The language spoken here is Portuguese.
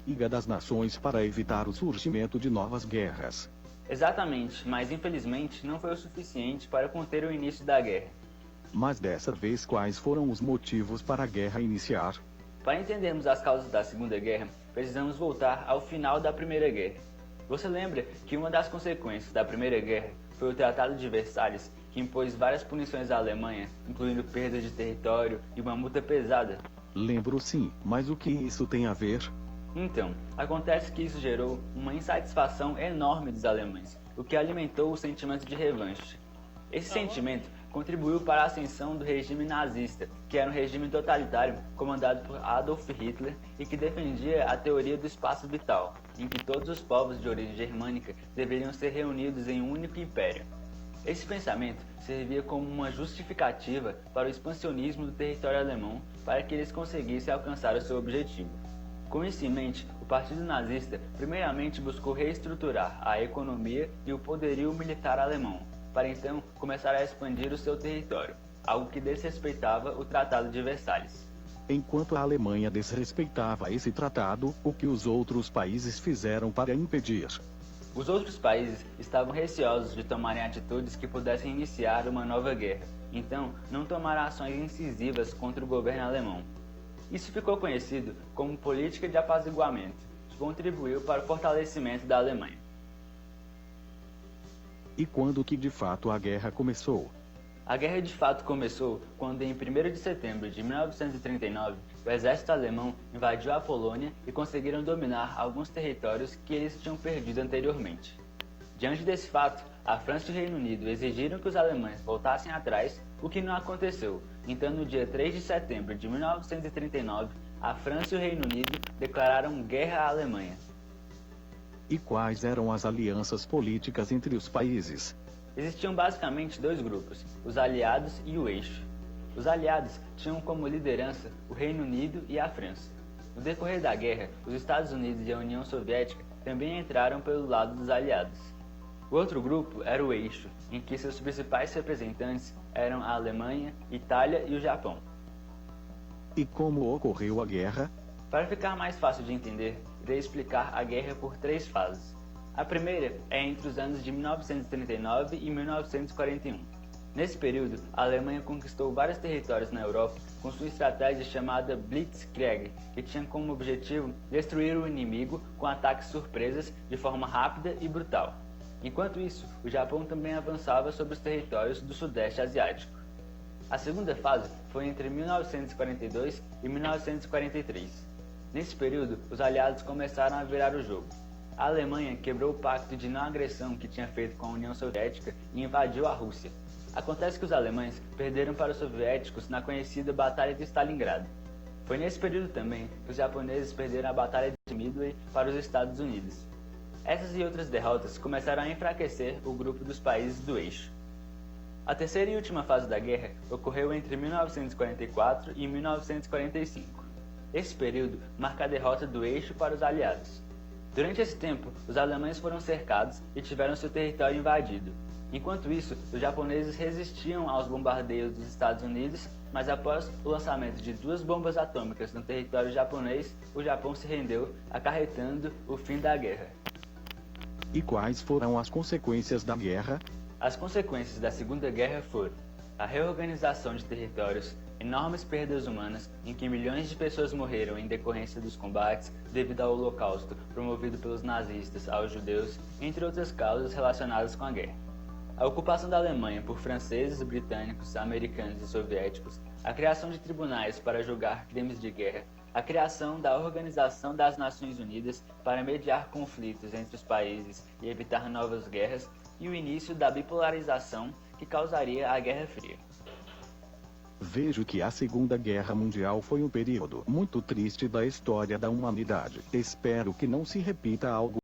Liga das Nações para evitar o surgimento de novas guerras. Exatamente, mas infelizmente não foi o suficiente para conter o início da guerra. Mas dessa vez, quais foram os motivos para a guerra iniciar? Para entendermos as causas da Segunda Guerra, precisamos voltar ao final da Primeira Guerra. Você lembra que uma das consequências da Primeira Guerra foi o Tratado de Versalhes, que impôs várias punições à Alemanha, incluindo perda de território e uma multa pesada? Lembro sim, mas o que isso tem a ver? Então, acontece que isso gerou uma insatisfação enorme dos alemães, o que alimentou o sentimento de revanche. Esse sentimento contribuiu para a ascensão do regime nazista, que era um regime totalitário comandado por Adolf Hitler e que defendia a teoria do espaço vital, em que todos os povos de origem germânica deveriam ser reunidos em um único império. Esse pensamento servia como uma justificativa para o expansionismo do território alemão para que eles conseguissem alcançar o seu objetivo. Com isso em mente, o Partido Nazista primeiramente buscou reestruturar a economia e o poderio militar alemão, para então começar a expandir o seu território, algo que desrespeitava o Tratado de Versalhes. Enquanto a Alemanha desrespeitava esse tratado, o que os outros países fizeram para impedir? Os outros países estavam receosos de tomarem atitudes que pudessem iniciar uma nova guerra, então não tomaram ações incisivas contra o governo alemão. Isso ficou conhecido como política de apaziguamento, que contribuiu para o fortalecimento da Alemanha. E quando que de fato a guerra começou? A guerra de fato começou quando, em 1º de setembro de 1939, o exército alemão invadiu a Polônia e conseguiram dominar alguns territórios que eles tinham perdido anteriormente. Diante desse fato, a França e o Reino Unido exigiram que os alemães voltassem atrás, o que não aconteceu. Então, no dia 3 de setembro de 1939, a França e o Reino Unido declararam guerra à Alemanha. E quais eram as alianças políticas entre os países? Existiam basicamente dois grupos, os aliados e o eixo. Os aliados tinham como liderança o Reino Unido e a França. No decorrer da guerra, os Estados Unidos e a União Soviética também entraram pelo lado dos aliados. O outro grupo era o eixo, em que seus principais representantes eram a Alemanha, Itália e o Japão. E como ocorreu a guerra? Para ficar mais fácil de entender, irei explicar a guerra por três fases. A primeira é entre os anos de 1939 e 1941. Nesse período, a Alemanha conquistou vários territórios na Europa com sua estratégia chamada Blitzkrieg, que tinha como objetivo destruir o inimigo com ataques surpresas de forma rápida e brutal. Enquanto isso, o Japão também avançava sobre os territórios do Sudeste Asiático. A segunda fase foi entre 1942 e 1943. Nesse período, os aliados começaram a virar o jogo. A Alemanha quebrou o pacto de não agressão que tinha feito com a União Soviética e invadiu a Rússia. Acontece que os alemães perderam para os soviéticos na conhecida Batalha de Stalingrado. Foi nesse período também que os japoneses perderam a Batalha de Midway para os Estados Unidos. Essas e outras derrotas começaram a enfraquecer o grupo dos países do eixo. A terceira e última fase da guerra ocorreu entre 1944 e 1945. Esse período marca a derrota do eixo para os aliados. Durante esse tempo, os alemães foram cercados e tiveram seu território invadido. Enquanto isso, os japoneses resistiam aos bombardeios dos Estados Unidos, mas após o lançamento de 2 bombas atômicas no território japonês, o Japão se rendeu, acarretando o fim da guerra. E quais foram as consequências da guerra? As consequências da Segunda Guerra foram a reorganização de territórios, enormes perdas humanas em que milhões de pessoas morreram em decorrência dos combates devido ao Holocausto promovido pelos nazistas aos judeus, entre outras causas relacionadas com a guerra. A ocupação da Alemanha por franceses, britânicos, americanos e soviéticos, a criação de tribunais para julgar crimes de guerra, a criação da Organização das Nações Unidas para mediar conflitos entre os países e evitar novas guerras, e o início da bipolarização que causaria a Guerra Fria. Vejo que a Segunda Guerra Mundial foi um período muito triste da história da humanidade. Espero que não se repita algo